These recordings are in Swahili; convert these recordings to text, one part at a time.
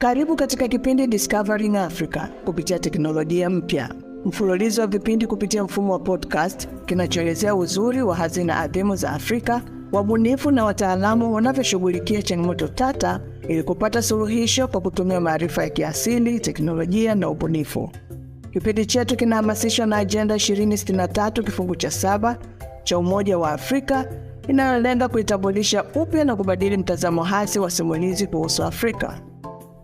Karibu katika kipindi Discovering Africa kupitia teknolojia mpya. Mfululizo wa vipindi kupitia mfumo wa podcast kinachoelezea uzuri wa hazina adhimu za Afrika, wabunifu na wataalamu wanavyoshughulikia changamoto tata ili kupata suluhisho kwa kutumia maarifa ya kiasili, teknolojia na ubunifu. Kipindi chetu kinahamasishwa na Agenda 2063 kifungu cha 7 cha Umoja wa Afrika inayolenga kuitambulisha upya na kubadili mtazamo hasi wa simulizi kuhusu Afrika.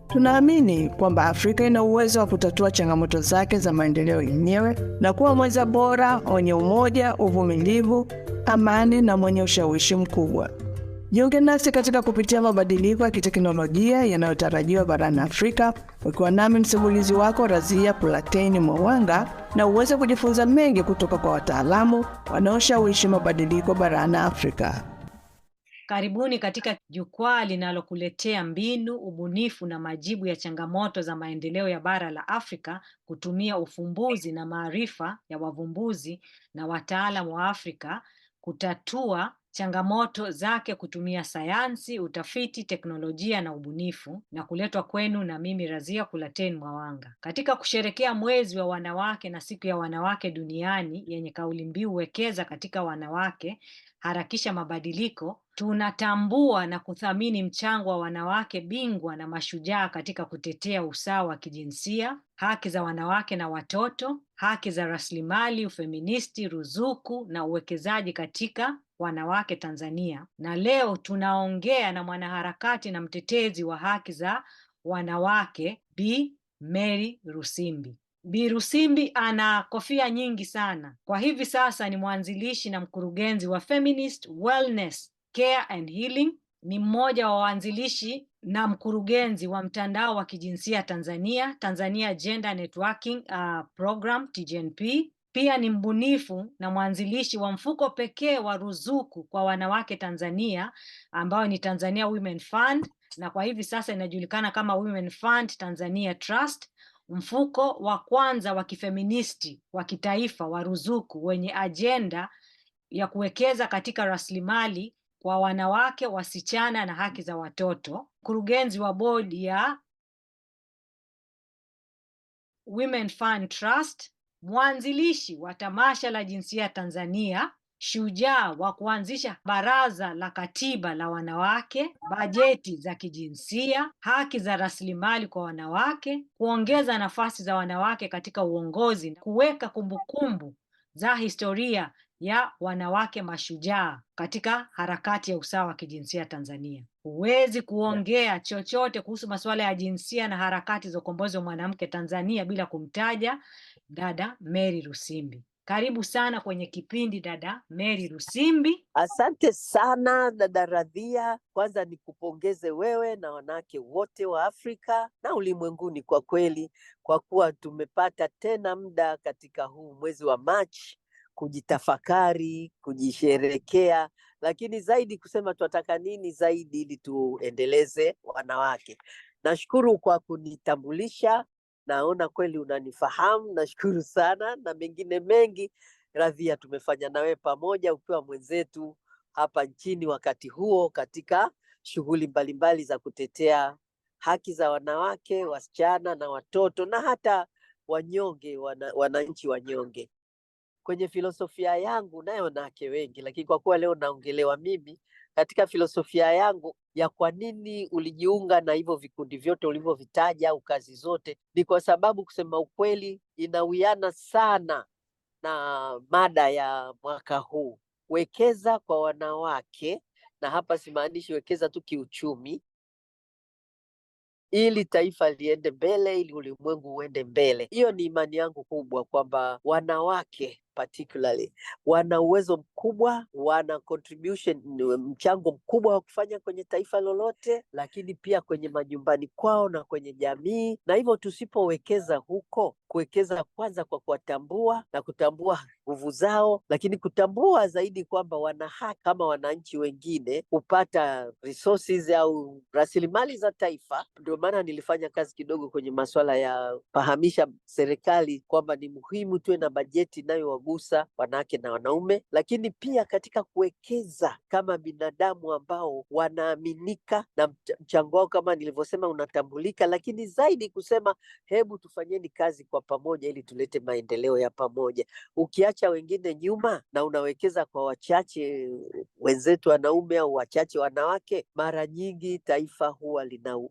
Tunaamini kwamba Afrika ina uwezo wa kutatua changamoto zake za maendeleo yenyewe na kuwa mwenza bora, wenye umoja, uvumilivu, amani na mwenye ushawishi mkubwa. Jiunge nasi katika kupitia mabadiliko ya kiteknolojia yanayotarajiwa barani Afrika, ukiwa nami msimulizi wako Razia Platini Mwanga, na uweze kujifunza mengi kutoka kwa wataalamu wanaoshawishi mabadiliko barani Afrika. Karibuni katika jukwaa linalokuletea mbinu, ubunifu na majibu ya changamoto za maendeleo ya bara la Afrika kutumia ufumbuzi na maarifa ya wavumbuzi na wataalamu wa Afrika kutatua changamoto zake kutumia sayansi, utafiti, teknolojia na ubunifu, na kuletwa kwenu na mimi Razia Platini Mwanga. Katika kusherekea mwezi wa wanawake na siku ya wanawake duniani yenye kauli mbiu wekeza katika wanawake, harakisha mabadiliko, tunatambua na kuthamini mchango wa wanawake bingwa na mashujaa katika kutetea usawa wa kijinsia, haki za wanawake na watoto, haki za rasilimali, ufeministi, ruzuku na uwekezaji katika wanawake Tanzania. Na leo tunaongea na mwanaharakati na mtetezi wa haki za wanawake Bi Mary Rusimbi. Bi Rusimbi ana kofia nyingi sana. Kwa hivi sasa ni mwanzilishi na mkurugenzi wa Feminist Wellness Care and Healing, ni mmoja wa waanzilishi na mkurugenzi wa mtandao wa kijinsia Tanzania, Tanzania Gender Networking Program TGNP. Pia ni mbunifu na mwanzilishi wa mfuko pekee wa ruzuku kwa wanawake Tanzania ambao ni Tanzania Women Fund, na kwa hivi sasa inajulikana kama Women Fund Tanzania Trust, mfuko wa kwanza wa kifeministi wa kitaifa wa ruzuku wenye ajenda ya kuwekeza katika rasilimali kwa wanawake, wasichana na haki za watoto, mkurugenzi wa bodi ya Women Fund Trust, mwanzilishi wa tamasha la jinsia Tanzania, shujaa wa kuanzisha baraza la katiba la wanawake, bajeti za kijinsia, haki za rasilimali kwa wanawake, kuongeza nafasi za wanawake katika uongozi, kuweka kumbukumbu za historia ya wanawake mashujaa katika harakati ya usawa wa kijinsia Tanzania. Huwezi kuongea chochote kuhusu masuala ya jinsia na harakati za ukombozi wa mwanamke Tanzania bila kumtaja dada Mary Rusimbi. Karibu sana kwenye kipindi dada Mary Rusimbi. Asante sana dada Radhia. Kwanza nikupongeze wewe na wanawake wote wa Afrika na ulimwenguni kwa kweli, kwa kuwa tumepata tena muda katika huu mwezi wa Machi kujitafakari, kujisherekea, lakini zaidi kusema tunataka nini zaidi ili tuendeleze wanawake. Nashukuru kwa kunitambulisha. Naona kweli unanifahamu, nashukuru sana, na mengine mengi Radhia tumefanya nawe pamoja ukiwa mwenzetu hapa nchini wakati huo katika shughuli mbalimbali za kutetea haki za wanawake, wasichana na watoto na hata wanyonge, wananchi wanyonge. Kwenye filosofia yangu nayo wanawake wengi, lakini kwa kuwa leo naongelewa mimi, katika filosofia yangu ya kwa nini ulijiunga na hivyo vikundi vyote ulivyovitaja au kazi zote, ni kwa sababu kusema ukweli inawiana sana na mada ya mwaka huu, wekeza kwa wanawake. Na hapa simaanishi wekeza tu kiuchumi, ili taifa liende mbele, ili ulimwengu uende mbele. Hiyo ni imani yangu kubwa kwamba wanawake particularly wana uwezo mkubwa, wana contribution, mchango mkubwa wa kufanya kwenye taifa lolote, lakini pia kwenye majumbani kwao na kwenye jamii. Na hivyo tusipowekeza huko, kuwekeza kwanza kwa kuwatambua na kutambua nguvu zao, lakini kutambua zaidi kwamba wana haki kama wananchi wengine kupata resources au rasilimali za taifa. Ndio maana nilifanya kazi kidogo kwenye masuala ya fahamisha serikali kwamba ni muhimu tuwe na bajeti inayowagusa kuwagusa wanawake na wanaume, lakini pia katika kuwekeza kama binadamu ambao wanaaminika na mchango wao kama nilivyosema unatambulika, lakini zaidi kusema hebu tufanyeni kazi kwa pamoja ili tulete maendeleo ya pamoja. Ukiacha wengine nyuma na unawekeza kwa wachache wenzetu wanaume au wachache wanawake, mara nyingi taifa huwa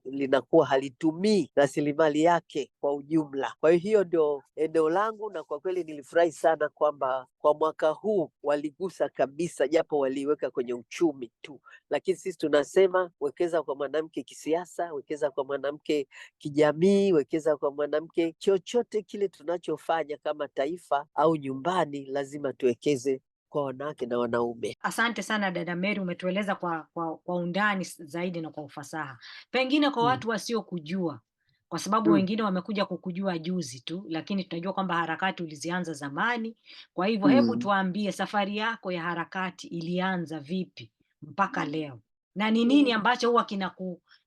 linakuwa halitumii rasilimali yake kwa ujumla. Kwa hiyo ndio eneo langu, na kwa kweli nilifurahi sana kwamba kwa mwaka huu waligusa kabisa, japo waliweka kwenye uchumi tu, lakini sisi tunasema wekeza kwa mwanamke kisiasa, wekeza kwa mwanamke kijamii, wekeza kwa mwanamke. Chochote kile tunachofanya kama taifa au nyumbani, lazima tuwekeze kwa wanawake na wanaume. Asante sana dada Mary, umetueleza kwa undani zaidi na kwa ufasaha. Pengine kwa watu wasiokujua, kwa sababu wengine wamekuja kukujua juzi tu, lakini tunajua kwamba harakati ulizianza zamani. Kwa hivyo hebu tuambie safari yako ya harakati ilianza vipi mpaka leo, na ni nini ambacho huwa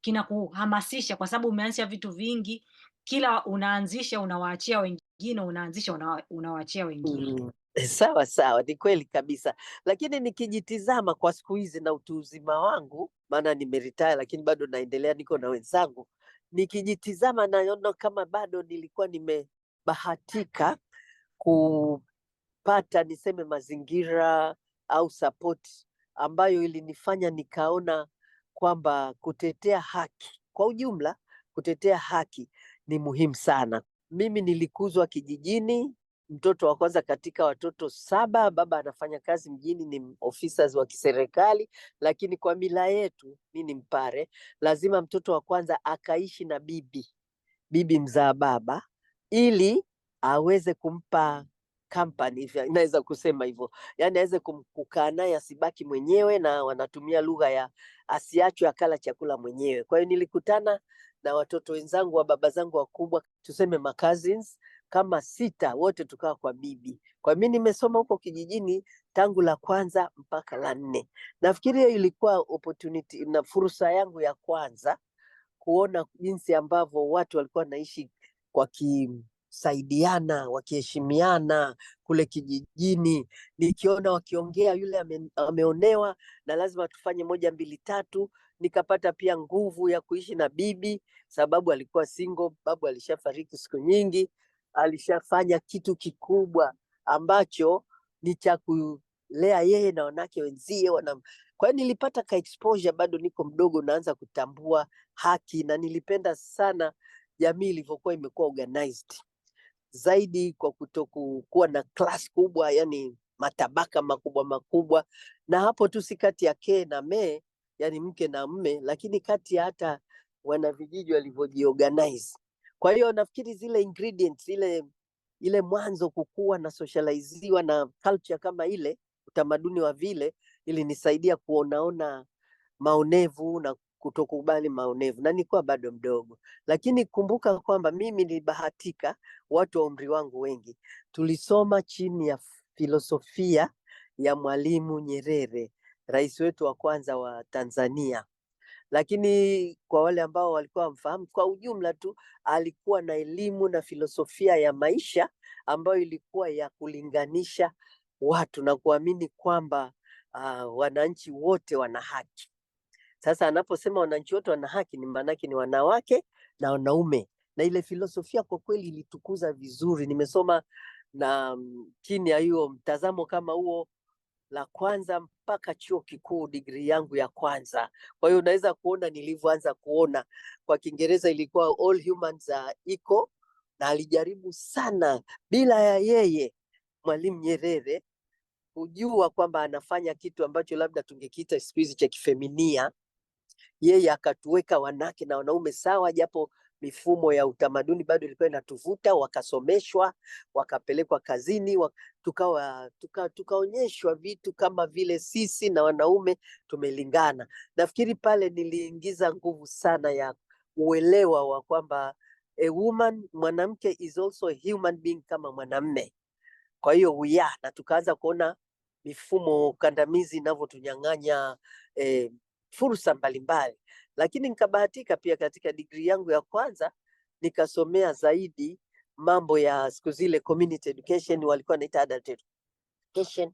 kinakuhamasisha, kwa sababu umeanzisha vitu vingi, kila unaanzisha unawaachia wengine, unaanzisha unawaachia wengine. Sawa sawa, ni kweli kabisa, lakini nikijitizama kwa siku hizi na utu uzima wangu, maana nimeretire lakini bado naendelea, niko na wenzangu, nikijitizama naona kama bado nilikuwa nimebahatika kupata niseme mazingira au support ambayo ilinifanya nikaona kwamba kutetea haki kwa ujumla, kutetea haki ni muhimu sana. Mimi nilikuzwa kijijini, mtoto wa kwanza katika watoto 7. Baba anafanya kazi mjini, ni officers wa kiserikali, lakini kwa mila yetu, mimi ni Mpare, lazima mtoto wa kwanza akaishi na bibi mzaa baba, ili aweze kumpa company, inaweza kusema hivyo, yani aweze kukaa naye, asibaki mwenyewe, na wanatumia lugha ya asiachwe akala chakula mwenyewe. Kwa hiyo nilikutana na watoto wenzangu wa baba zangu wakubwa, tuseme cousins kama 6, wote tukawa kwa bibi. Kwa mimi nimesoma huko kijijini tangu la kwanza mpaka la 4. Nafikiri hiyo ilikuwa opportunity na fursa yangu ya kwanza kuona jinsi ambavyo watu walikuwa wanaishi kwa saidiana, wakiheshimiana kule kijijini. Nikiona wakiongea yule ameonewa na lazima tufanye 1 2 3, nikapata pia nguvu ya kuishi na bibi, sababu alikuwa single, babu alishafariki siku nyingi, alishafanya kitu kikubwa ambacho ni cha kulea yeye na wanawake wenzie. Kwa hiyo nilipata ka exposure, bado niko mdogo, naanza kutambua haki, na nilipenda sana jamii ilivyokuwa imekuwa organized zaidi, kwa kutokuwa na class kubwa, yani matabaka makubwa, na hapo tu si kati ya ke na me, yani mke na mme, lakini kati ya hata wanavijiji walivyojiorganize. Kwa hiyo nafikiri zile ingredients, ile mwanzo kukua na socializiwa na culture kama ile, utamaduni wa vile, ilinisaidia kuonaona maonevu na kutokubali maonevu, na nilikuwa bado mdogo. Lakini kumbuka kwamba mimi nilibahatika, watu wa umri wangu wengi tulisoma chini ya filosofia ya Mwalimu Nyerere, rais wetu wa kwanza wa Tanzania. Lakini kwa wale ambao walikuwa wamfahamu, kwa ujumla tu alikuwa na elimu na filosofia ya maisha ambayo ilikuwa ya kulinganisha watu na kuamini kwamba wananchi wote wana haki. Sasa anaposema wananchi wote wana haki, ni maanake ni wanawake na wanaume, na ile filosofia kwa kweli ilitukuza vizuri. Nimesoma na chini ya hiyo mtazamo kama huo la kwanza mpaka chuo kikuu, degree yangu ya kwanza. Kwa hiyo unaweza kuona nilivyoanza kuona. Kwa Kiingereza ilikuwa all humans are equal, na alijaribu sana bila ya yeye Mwalimu Nyerere kujua kwamba anafanya kitu ambacho labda tungekiita siku hizi cha kifeminia. Yeye akatuweka wanawake na wanaume sawa, japo mifumo ya utamaduni bado ilikuwa inatuvuta. Wakasomeshwa, wakapelekwa kazini, tukaonyeshwa vitu kama vile sisi na wanaume tumelingana. Nafikiri pale niliingiza nguvu sana ya uelewa wa kwamba mwanamke is also a human being kama mwanamume. Kwa hiyo na tukaanza kuona mifumo kandamizi inavyotunyang'anya fursa mbalimbali. Lakini nikabahatika pia katika degree yangu ya kwanza nikasomea zaidi mambo ya siku zile community education, walikuwa wanaita adult education.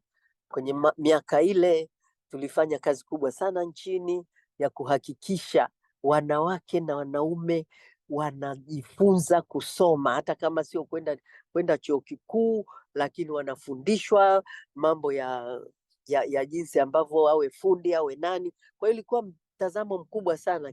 Kwenye miaka ile tulifanya kazi kubwa sana nchini ya kuhakikisha wanawake na wanaume wanajifunza kusoma, hata kama sio kwenda chuo kikuu, lakini wanafundishwa mambo ya jinsi ambavyo awe fundi awe nani. Kwa hiyo ilikuwa mtazamo mkubwa sana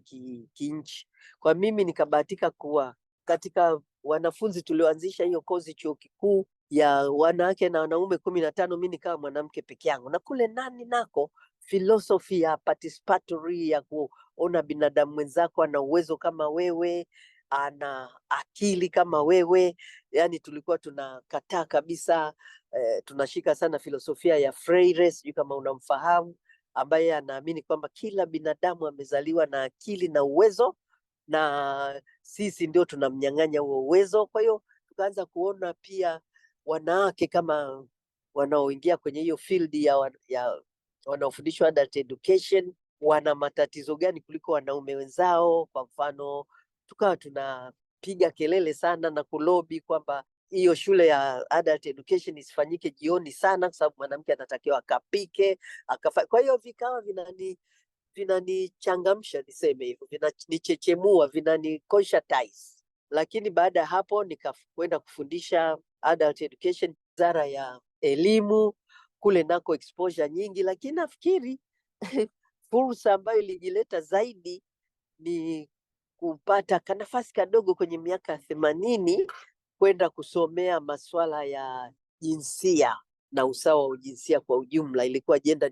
kinchi. Kwa mimi nikabahatika kuwa katika wanafunzi tulioanzisha hiyo kozi chuo kikuu ya wanawake na wanaume 15, mimi nikawa mwanamke peke yangu. Na kule nani nako philosophy ya participatory, ya kuona binadamu mwenzako ana uwezo kama wewe, ana akili kama wewe. Yani tulikuwa tunakataa kabisa, tunashika sana filosofia ya Freire, sijui kama unamfahamu, ambaye anaamini kwamba kila binadamu amezaliwa na akili na uwezo, na sisi ndio tunamnyang'anya huo uwezo. Kwa hiyo tukaanza kuona pia wanawake kama wanaoingia kwenye hiyo field ya wanaofundishwa adult education wana matatizo gani kuliko wanaume wenzao. Kwa mfano, tukawa tunapiga kelele sana na kulobi kwamba hiyo shule ya adult education isifanyike jioni sana, kwa sababu mwanamke anatakiwa akapike kwa hiyo vikawa vinanichangamsha, niseme hivyo, vinanichechemua, vinani-conscientize. Lakini baada ya hapo nikakwenda kufundisha adult education wizara ya elimu, kule nako exposure nyingi. Lakini nafikiri fursa ambayo ilijileta zaidi ni kupata kanafasi kadogo kwenye miaka 80 kwenda kusomea masuala ya jinsia na usawa wa jinsia kwa ujumla. Ilikuwa gender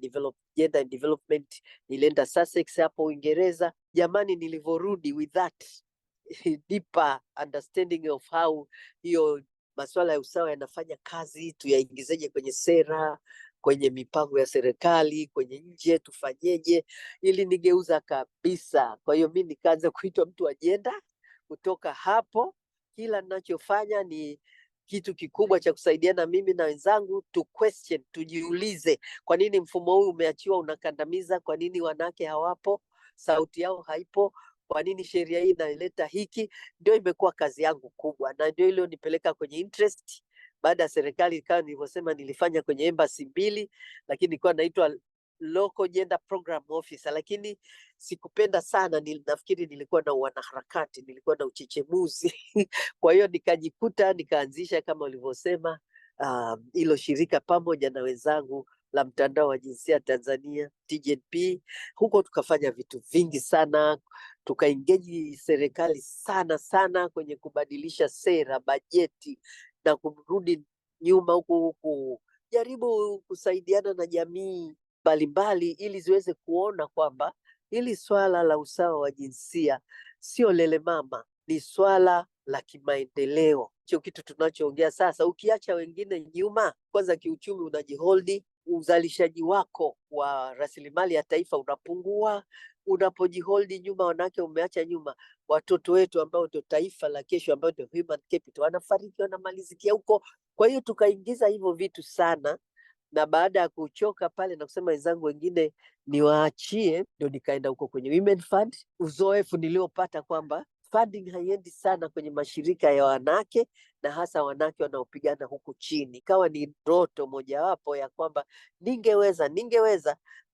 development. Nilienda Sussex hapo Uingereza. Jamani, nilivyorudi with that deeper understanding of how hiyo masuala ya usawa yanafanya kazi, tuyaingizeje kwenye sera, kwenye mipango ya serikali, kwenye nje tufanyeje, ili nigeuza kabisa. Kwa hiyo mimi nikaanza kuitwa mtu wa jenda. Kutoka hapo kila ninachofanya ni kitu kikubwa cha kusaidiana mimi na wenzangu to question, tujiulize kwa nini mfumo huu umeachiwa unakandamiza, kwa nini wanawake hawapo, sauti yao haipo, kwa nini sheria hii inaleta hiki. Ndio imekuwa kazi yangu kubwa, na ndio ile nipeleka kwenye interest. Baada ya serikali, kama nilivyosema, nilifanya kwenye embassy 2, lakini nilikuwa naitwa local gender program officer, lakini sikupenda sana. Nafikiri nilikuwa na wanaharakati, nilikuwa na uchechemuzi kwa hiyo nikajikuta nikaanzisha kama ulivyosema hilo shirika pamoja na wenzangu la mtandao wa jinsia Tanzania, TGNP. Huko tukafanya vitu vingi sana, tukaengage serikali sana kwenye kubadilisha sera, bajeti, na kurudi nyuma huku jaribu kusaidiana na jamii mbalimbali ili ziweze kuona kwamba hili swala la usawa wa jinsia sio lele mama, ni swala la kimaendeleo. Hicho kitu tunachoongea sasa, ukiacha wengine nyuma, kwanza kiuchumi unajiholdi, uzalishaji wako wa rasilimali ya taifa unapungua. Unapojiholdi nyuma, wanawake umeacha nyuma, watoto wetu ambao ndio taifa la kesho, ambao ndio human capital, wanafariki, wanamalizikia huko. Kwa hiyo tukaingiza hivyo vitu sana, na baada ya kuchoka pale na kusema wenzangu wengine niwaachie, ndio nikaenda huko kwenye Women Fund. Uzoefu niliopata kwamba funding haiendi sana kwenye mashirika ya wanawake, na hasa wanawake wanaopigana huku chini. Ikawa ni ndoto mojawapo ya kwamba ningeweza,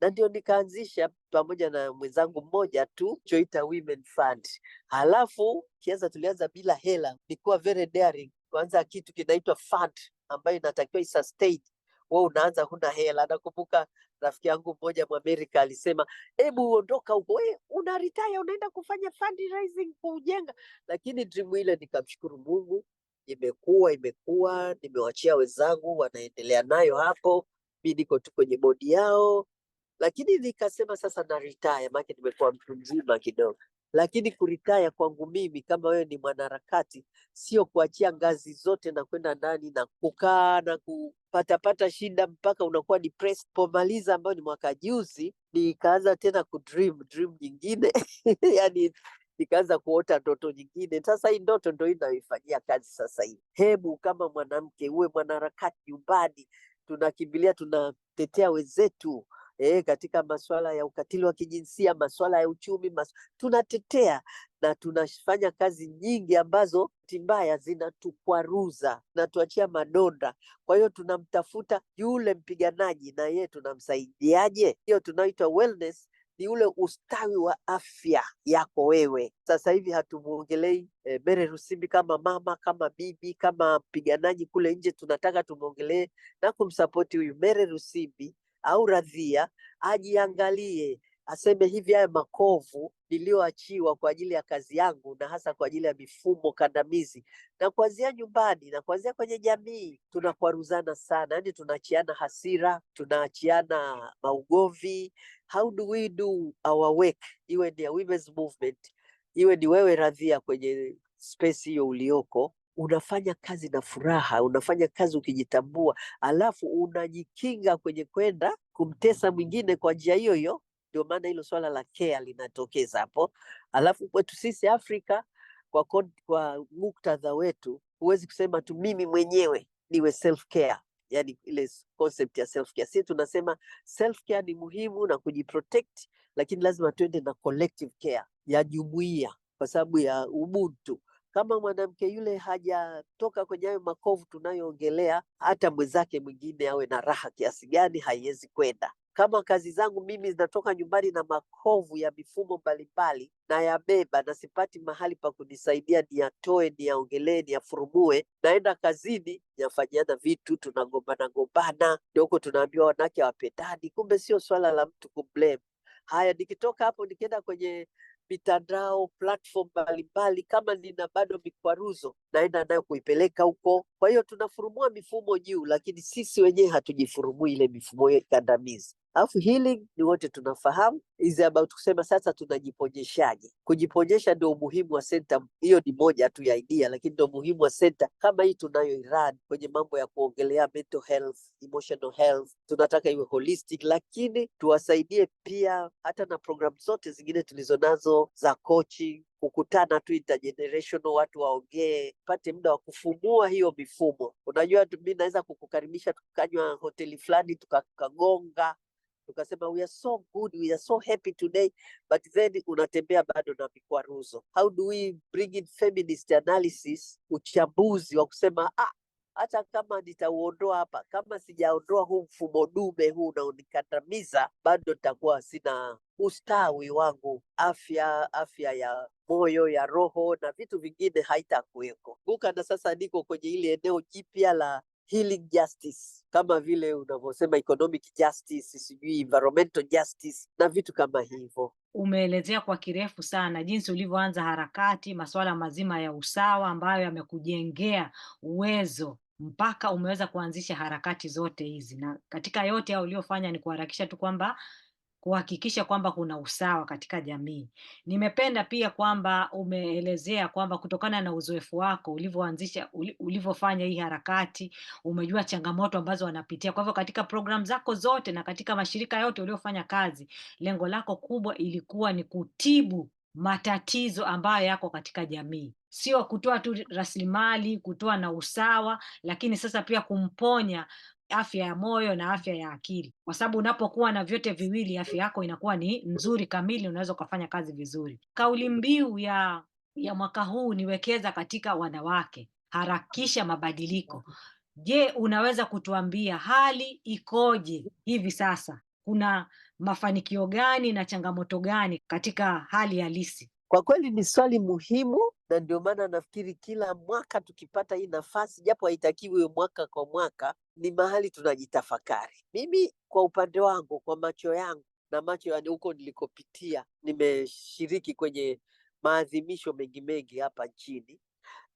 na ndio nikaanzisha pamoja na mwenzangu mmoja tu choita Women Fund. Halafu tulianza bila hela, nilikuwa very daring kuanza kitu kinaitwa fund ambayo inatakiwa isustain. Wewe unaanza huna hela. Nakumbuka rafiki yangu mmoja Mwamerika alisema, hebu ondoka huko, wewe una retire unaenda kufanya fundraising kujenga. Lakini dream ile, nikamshukuru Mungu, imekuwa nimewachia wenzangu wanaendelea nayo hapo, mimi niko tu kwenye bodi yao. Lakini nikasema sasa na retire, maana nimekuwa mtu mzima kidogo. Lakini kuritaya kwangu mimi, kama wewe ni mwanaharakati, sio kuachia ngazi zote na kwenda ndani na kukaa na kupata shida mpaka unakuwa depressed. Pomaliza ambayo ni mwaka juzi, nikaanza tena dream nyingine yani nikaanza kuota ndoto nyingine. Sasa hii ndoto ndio inayoifanyia kazi sasa hivi. Hebu kama mwanamke uwe mwanaharakati nyumbani, tunakimbilia tunatetea wenzetu katika masuala ya ukatili wa kijinsia, masuala ya uchumi, tunatetea na tunafanya kazi nyingi ambazo mbaya zinatukwaruza, zinatuachia madonda. Kwa hiyo tunamtafuta yule mpiganaji na yeye tunamsaidiaje? Hiyo tunaitwa wellness, ni ule ustawi wa afya yako wewe. Sasa hivi hatumuongelei Mary Lusimbi kama mama, kama bibi, kama mpiganaji kule nje. Tunataka tumuongelee na kumsapoti huyu Mary Lusimbi au Radhia, ajiangalie, aseme hivi, haya makovu niliyoachiwa kwa ajili ya kazi yangu na hasa kwa ajili ya mifumo kandamizi, na kuanzia nyumbani na kuanzia kwenye jamii tunakwaruzana sana, yani tunaachiana hasira, tunaachiana maugovi. How do we do our work? Iwe ni ya women's movement, iwe ni wewe Radhia kwenye space hiyo ulioko, unafanya kazi na furaha, unafanya kazi ukijitambua, alafu unajikinga kwenye kwenda kumtesa mwingine kwa njia hiyo hiyo. Ndio maana hilo swala la care linatokeza hapo. Alafu kwetu sisi Afrika, kwa muktadha wetu, huwezi kusema tu mimi mwenyewe niwe self care, yani ile concept ya self care. Sisi tunasema self care ni muhimu na kujiprotect, lakini lazima tuende na collective care ya jumuiya, kwa sababu ya ubuntu. Kama mwanamke yule hajatoka kwenye hayo makovu tunayoongelea, hata mwenzake mwingine awe na raha kiasi gani haiwezi kwenda. Kama kazi zangu mimi zinatoka nyumbani na makovu ya mifumo mbalimbali, na yabeba na sipati mahali pa kunisaidia niyatoe, niyaongelee, niyafurumue, naenda kazini, nafanyiana vitu, tunagombana, ndio huko tunaambiwa wanawake hawapendani. Kumbe sio swala la mtu kublame. Haya, nikitoka hapo nikienda kwenye mitandao, platform mbalimbali, kama nina bado mikwaruzo, naenda nayo kuipeleka huko. Kwa hiyo tunafurumua mifumo juu, lakini sisi wenyewe hatujifurumui ile mifumo kandamizi. Alafu healing ni wote tunafahamu is about kusema sasa tunajiponyeshaje. Kujiponyesha ndio umuhimu wa center. Hiyo ni moja tu ya idea, lakini ndio umuhimu wa center kama hii tunayoirun kwenye mambo ya kuongelea mental health, emotional health. Tunataka iwe holistic, lakini tuwasaidie pia hata na program zote zingine tulizonazo za coaching, kukutana tu intergenerational, watu waongee, pate muda wa kufumua hiyo mifumo. Unajua, mimi naweza kukukaribisha tukanywa hoteli fulani, tukagonga, tukasema we are so good, we are so happy today, but then unatembea bado na mikwaruzo. How do we bring in feminist analysis, uchambuzi wa kusema hata kama nitauondoa hapa, kama sijaondoa huu mfumo dume huu unaonikandamiza, bado nitakuwa sina ustawi wangu, afya ya moyo, ya roho na vitu vingine haitakuweko. Na sasa niko kwenye ile eneo jipya la healing justice, kama vile unavyosema economic justice, sijui environmental justice na vitu kama hivyo. Umeelezea kwa kirefu sana jinsi ulivyoanza harakati, masuala mazima ya usawa ambayo yamekujengea uwezo mpaka umeweza kuanzisha harakati zote hizi, na katika yote hao uliofanya ni kuharakisha tu kwamba kuhakikisha kwamba kuna usawa katika jamii. Nimependa pia kwamba umeelezea kwamba kutokana na uzoefu wako ulivyofanya hii harakati, umejua changamoto ambazo wanapitia. Kwa hivyo katika program zako zote na katika mashirika yote uliofanya kazi, lengo lako kubwa ilikuwa ni kutibu matatizo ambayo yako katika jamii, sio kutoa tu rasilimali, kutoa na usawa, lakini sasa pia kumponya afya ya moyo na afya ya akili, kwa sababu unapokuwa na vyote viwili, afya yako inakuwa ni nzuri kamili, unaweza ukafanya kazi vizuri. Kauli mbiu ya mwaka huu ni wekeza katika wanawake, harakisha mabadiliko. Je, unaweza kutuambia hali ikoje hivi sasa? Kuna mafanikio gani na changamoto gani katika hali halisi? Kwa kweli ni swali muhimu, na ndio maana nafikiri kila mwaka tukipata hii nafasi, japo haitakiwi mwaka kwa mwaka, ni mahali tunajitafakari. Mimi kwa upande wangu, kwa macho yangu na macho yani huko nilikopitia, nimeshiriki kwenye maadhimisho mengi hapa nchini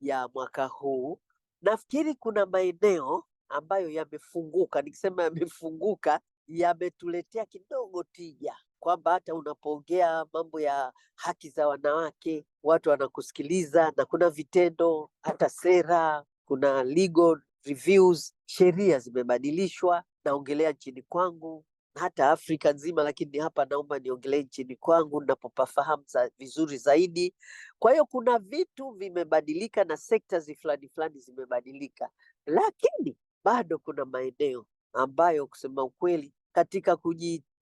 ya mwaka huu. Nafikiri kuna maeneo ambayo yamefunguka. Nikisema yamefunguka, yametuletea kidogo tija, kwamba hata unapoongea mambo ya haki za wanawake watu wanakusikiliza, na kuna vitendo, hata sera, kuna legal reviews, sheria zimebadilishwa. Naongelea nchini kwangu na hata Afrika nzima, lakini hapa naomba niongelee nchini kwangu ninapopafahamu vizuri zaidi. Kwa hiyo kuna vitu vimebadilika na sekta fulani zimebadilika, lakini bado kuna maeneo ambayo kusema ukweli katika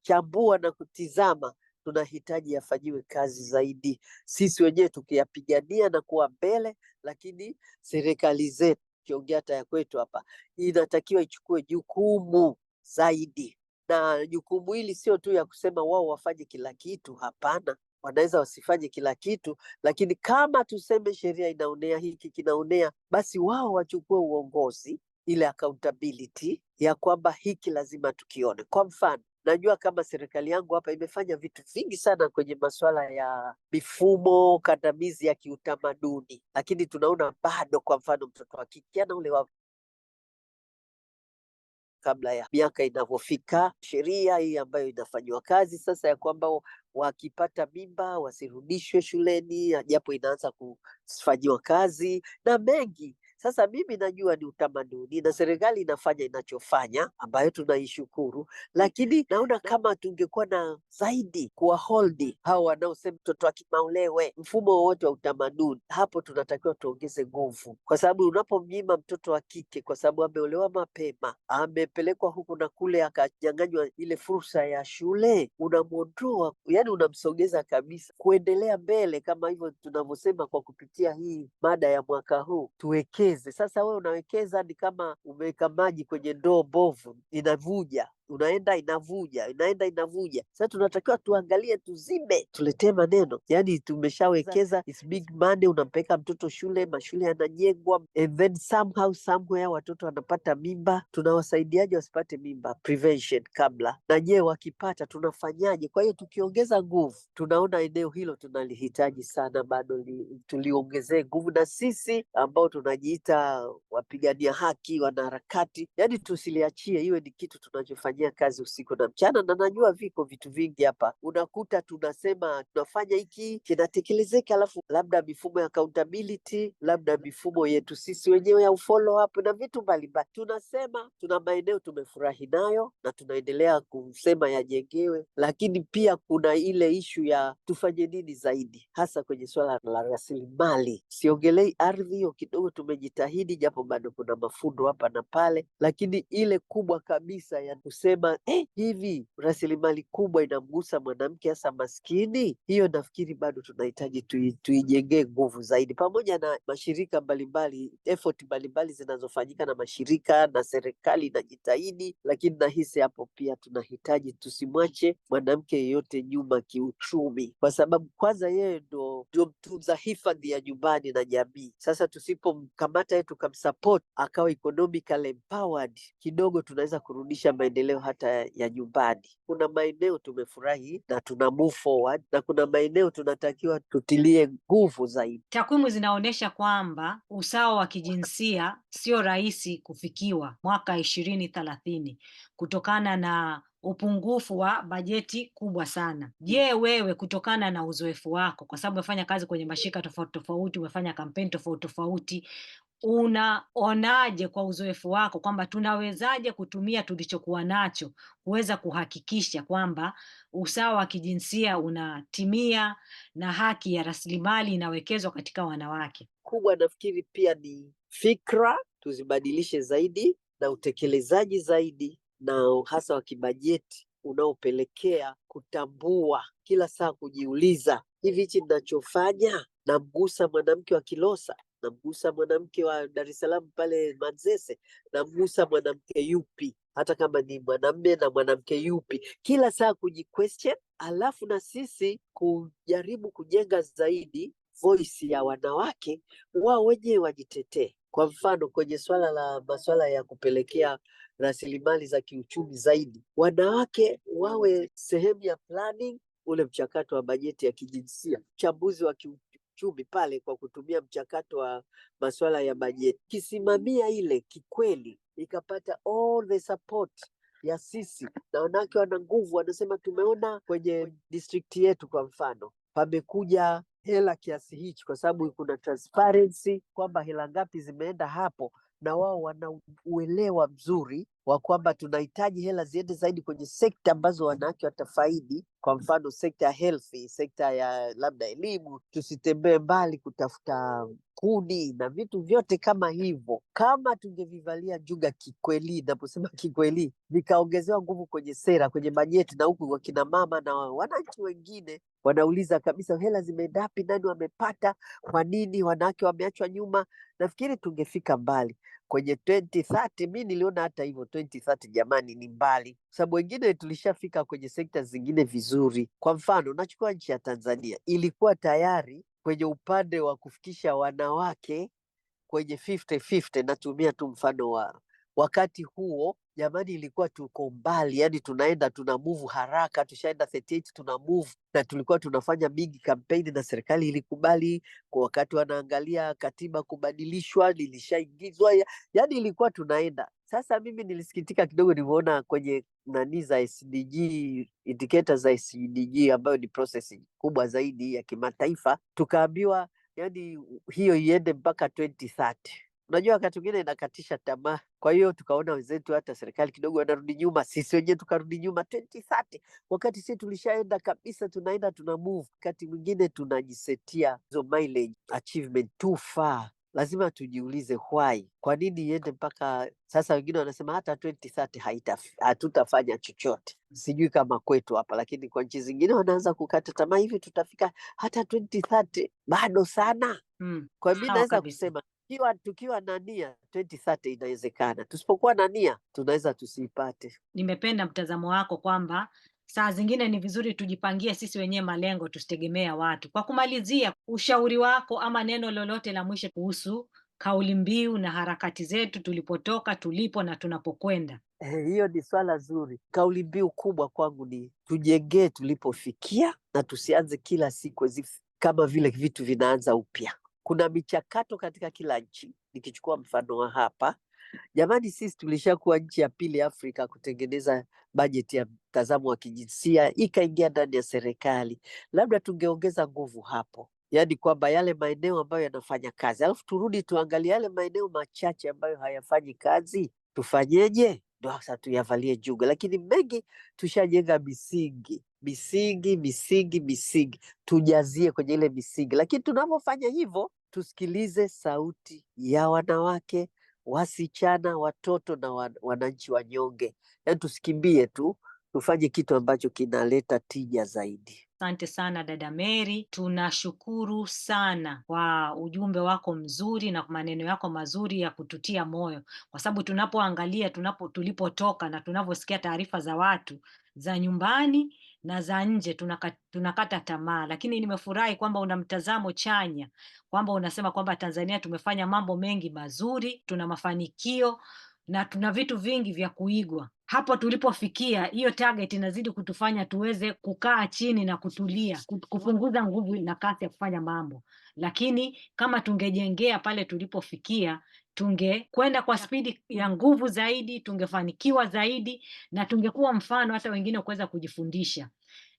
kuchambua na kutizama, tunahitaji yafanyiwe kazi zaidi, sisi wenyewe tukiyapigania na kuwa mbele, lakini serikali zetu, kiongea hata ya kwetu hapa, inatakiwa ichukue jukumu zaidi. Na jukumu hili sio tu ya kusema wao wafanye kila kitu, hapana. Wanaweza wasifanye kila kitu, lakini kama tuseme sheria inaonea hiki kinaonea, basi wao wachukue uongozi, ile accountability ya kwamba hiki lazima tukione. Kwa mfano, najua kama serikali yangu hapa imefanya vitu vingi sana kwenye masuala ya mifumo kandamizi ya kiutamaduni, lakini tunaona bado, kwa mfano, mtoto wa kike ana ule wa kabla ya miaka inavyofika, sheria hii ambayo inafanywa kazi sasa ya kwamba wakipata mimba wasirudishwe shuleni, japo inaanza kufanyiwa kazi na mengi. Sasa mimi najua ni utamaduni na serikali inafanya inachofanya, ambayo tunaishukuru, lakini naona kama tungekuwa na zaidi kuwaholdi hao wanaosema mtoto akimaulewe, mfumo wowote wa utamaduni, hapo tunatakiwa tuongeze nguvu, kwa sababu unapomnyima mtoto wa kike kwa sababu ameolewa mapema, amepelekwa huku na kule, akanyang'anywa ile fursa ya shule, unamwondoa, yani unamsogeza kabisa kuendelea mbele, kama hivyo tunavyosema kwa kupitia hii mada ya mwaka huu, tuwekeze. Sasa wewe unawekeza ni kama umeweka maji kwenye ndoo bovu, inavuja, unaenda inavuja, inaenda inavuja. Sasa tunatakiwa tuangalie, tuzime, tuletee maneno, yani tumeshawekeza, it's big money, unampeleka mtoto shule, mashule yanajengwa, and then somehow somewhere watoto wanapata mimba. Tunawasaidiaje wasipate mimba? Prevention kabla, na je wakipata tunafanyaje? Kwa hiyo tukiongeza nguvu, tunaona eneo hilo tunalihitaji sana, bado tuliongezee nguvu, na sisi ambao tunajiita wapigania haki, wanaharakati, yani tusiliachie iwe ni kitu tunachofanyia kazi usiku na mchana. Na najua viko vitu vingi hapa, unakuta tunasema tunafanya hiki kinatekelezeka, alafu labda mifumo ya accountability, labda mifumo yetu sisi wenyewe ya follow up na vitu mbalimbali. Tunasema tuna maeneo tumefurahi nayo na tunaendelea kusema yajengewe, lakini pia kuna ile ishu ya tufanye nini zaidi, hasa kwenye swala la rasilimali. Siongelei ardhi, hiyo kidogo tumejitahidi, japo bado kuna mafundo hapa na pale, lakini ile kubwa kabisa ya kusema hivi rasilimali kubwa inamgusa mwanamke hasa maskini, hiyo nafikiri bado tunahitaji tuijengee nguvu zaidi, pamoja na mashirika mbalimbali, effort mbalimbali zinazofanyika na mashirika na serikali inajitahidi, lakini nahisi hapo pia tunahitaji tusimwache mwanamke yeyote nyuma kiuchumi, kwa sababu kwanza yeye ndo mtunza hifadhi ya nyumbani na jamii. Sasa tusipomkamata yeye tukamsupport akawa economically empowered, kidogo tunaweza kurudisha maendeleo hata ya nyumbani. Kuna maeneo tumefurahi na tuna move forward, na kuna maeneo tunatakiwa tutilie nguvu zaidi. Takwimu zinaonyesha kwamba usawa wa kijinsia sio rahisi kufikiwa mwaka 2030 kutokana na upungufu wa bajeti kubwa sana. Je, wewe kutokana na uzoefu wako, kwa sababu umefanya kazi kwenye mashirika tofauti tofauti, umefanya kampeni tofauti tofauti, unaonaje kwa uzoefu wako kwamba tunawezaje kutumia tulichokuwa nacho kuweza kuhakikisha kwamba usawa wa kijinsia unatimia na haki ya rasilimali inawekezwa katika wanawake? Kubwa nafikiri pia ni fikra, tuzibadilishe zaidi, na utekelezaji zaidi, na hasa wa kibajeti unaopelekea kutambua kila saa, kujiuliza, hivi hichi ninachofanya namgusa mwanamke wa Kilosa, namgusa mwanamke wa Dar es Salaam pale Manzese, namgusa mwanamke yupi, hata kama ni mwanamume na mwanamke yupi, kila saa kujiquestion, alafu na sisi kujaribu kujenga zaidi voice ya wanawake, wao wenyewe wajitetee. Kwa mfano kwenye masuala ya kupelekea rasilimali za kiuchumi zaidi, wanawake wawe sehemu ya planning, ule mchakato wa bajeti ya kijinsia, uchambuzi wa kiuchumi pale kwa kutumia mchakato wa masuala ya bajeti, kisimamia ile kikweli, ikapata all the support ya sisi, na wanawake wana nguvu. Wanasema tumeona kwenye district yetu kwa mfano pamekuja hela kiasi hichi, kwa sababu kuna transparency kwamba hela ngapi zimeenda hapo, na wao wana uelewa mzuri wa kwamba tunahitaji hela ziende zaidi kwenye sekta ambazo wanawake watafaidi. Kwa mfano sekta ya health, sekta ya labda elimu, tusitembee mbali kutafuta kuni na vitu vyote kama hivyo. Kama tungevivalia njuga kikweli, naposema kikweli, vikaongezewa nguvu kwenye sera, kwenye bajeti, na huku wakina mama na wananchi wengine wanauliza kabisa, hela zimeenda wapi? Nani wamepata? Kwa nini wanawake wameachwa nyuma? Nafikiri tungefika mbali kwenye 2030. Mi niliona hata hivyo 2030, jamani, ni mbali, sababu wengine tulishafika kwenye sekta zingine vizuri. Kwa mfano, nachukua nchi ya Tanzania, ilikuwa tayari kwenye upande wa kufikisha wanawake kwenye 50-50. Natumia tu mfano wa wakati huo, jamani, ilikuwa tuko mbali, yani tunaenda tuna move haraka, tushaenda 38 tuna move, na tulikuwa tunafanya big campaign na serikali ilikubali. Kwa wakati wanaangalia katiba kubadilishwa, lilishaingizwa, yani ilikuwa tunaenda. Sasa mimi nilisikitika kidogo niliona kwenye nani za SDG, indicators za SDG ambayo ni process kubwa zaidi ya kimataifa, tukaambiwa yani hiyo iende mpaka 2030. Unajua wakati mwingine inakatisha tamaa. Kwa hiyo tukaona wenzetu hata serikali kidogo wanarudi nyuma, sisi wenyewe tukarudi nyuma 2030, wakati sisi tulishaenda kabisa, tunaenda tuna move. Wakati mwingine tunajisetia hizo mileage achievement too far. Lazima tujiulize why, kwa nini iende mpaka sasa? Wengine wanasema hata 2030 hatutafanya chochote. Sijui kama kwetu hapa, lakini kwa nchi zingine wanaanza kukata tamaa, hivi tutafika hata 2030? Bado sana. Kwa mimi naweza kusema tukiwa na nia 2030 inawezekana, tusipokuwa na nia tunaweza tusiipate. Nimependa mtazamo wako kwamba saa zingine ni vizuri tujipangie sisi wenyewe malengo, tusitegemea watu. Kwa kumalizia, ushauri wako ama neno lolote la mwisho kuhusu kauli mbiu na harakati zetu, tulipotoka, tulipo na tunapokwenda? Hiyo ni swala zuri. Kauli mbiu kubwa kwangu ni tujengee tulipofikia, na tusianze kila siku kama vile vitu vinaanza upya. Kuna michakato katika kila nchi. Nikichukua mfano wa hapa, jamani, sisi tulishakuwa nchi ya pili Afrika kutengeneza bajeti ya mtazamo wa kijinsia, ikaingia ndani ya serikali. Labda tungeongeza nguvu hapo, yaani kwamba yale maeneo ambayo yanafanya kazi, alafu turudi tuangalie yale maeneo machache ambayo hayafanyi kazi, tufanyeje? Ndio sasa tuyavalie njuga. Lakini mengi tushajenga misingi, tujazie kwenye ile misingi. Lakini tunapofanya hivyo, tusikilize sauti ya wanawake, wasichana, watoto na wananchi wanyonge. Yaani tusikimbie tu, tufanye kitu ambacho kinaleta tija zaidi. Asante sana dada Mary, tunashukuru sana kwa ujumbe wako mzuri na maneno yako mazuri ya kututia moyo, kwa sababu tunapoangalia tulipotoka na tunavyosikia taarifa za watu za nyumbani na za nje tunakata tamaa. Lakini nimefurahi kwamba una mtazamo chanya, kwamba unasema kwamba Tanzania tumefanya mambo mengi mazuri, tuna mafanikio na tuna vitu vingi vya kuigwa. Hapo tulipofikia, hiyo target inazidi kutufanya tuweze kukaa chini na kutulia, kupunguza nguvu na kasi ya kufanya mambo. Lakini kama tungejengea pale tulipofikia, tungekwenda kwa spidi ya nguvu zaidi, tungefanikiwa zaidi, na tungekuwa mfano hata wengine kuweza kujifundisha.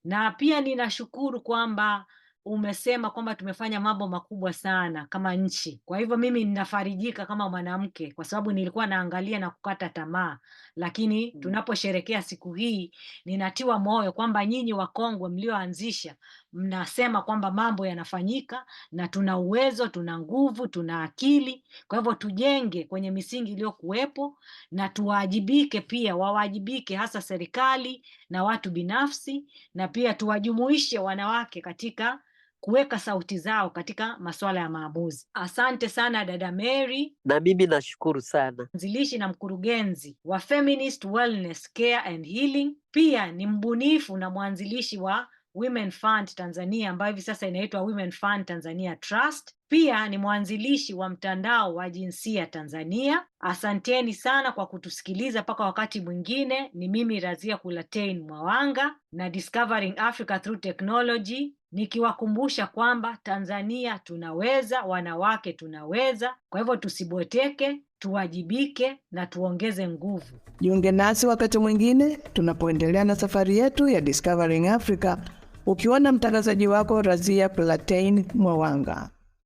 Na pia ninashukuru kwamba umesema kwamba tumefanya mambo makubwa sana kama nchi. Kwa hivyo mimi ninafarijika kama mwanamke, kwa sababu nilikuwa naangalia na kukata tamaa. Lakini tunaposherekea siku hii, ninatiwa moyo kwamba nyinyi wakongwe mlioanzisha, mnasema kwamba mambo yanafanyika na tuna uwezo, tuna nguvu, tuna akili. Kwa hivyo tujenge kwenye misingi iliyokuwepo na tuwajibike pia, wawajibike hasa serikali na watu binafsi, na pia tuwajumuishe wanawake katika kuweka sauti zao katika masuala ya maamuzi. Asante sana dada Mary. Na mimi nashukuru sana. Mwanzilishi na mkurugenzi wa Feminist Wellness Care and Healing, pia ni mbunifu na mwanzilishi wa Women Fund Tanzania ambayo hivi sasa inaitwa Women Fund Tanzania Trust. Pia ni mwanzilishi wa mtandao wa jinsia Tanzania. Asanteni sana kwa kutusikiliza mpaka wakati mwingine. Ni mimi Razia Kulatein Mwawanga na Discovering Africa Through Technology, nikiwakumbusha kwamba Tanzania tunaweza, wanawake tunaweza. Kwa hivyo tusibweteke, tuwajibike na tuongeze nguvu. Jiunge nasi wakati mwingine tunapoendelea na safari yetu ya Discovering Africa, ukiwa na mtangazaji wako Razia Kulatein Mwawanga.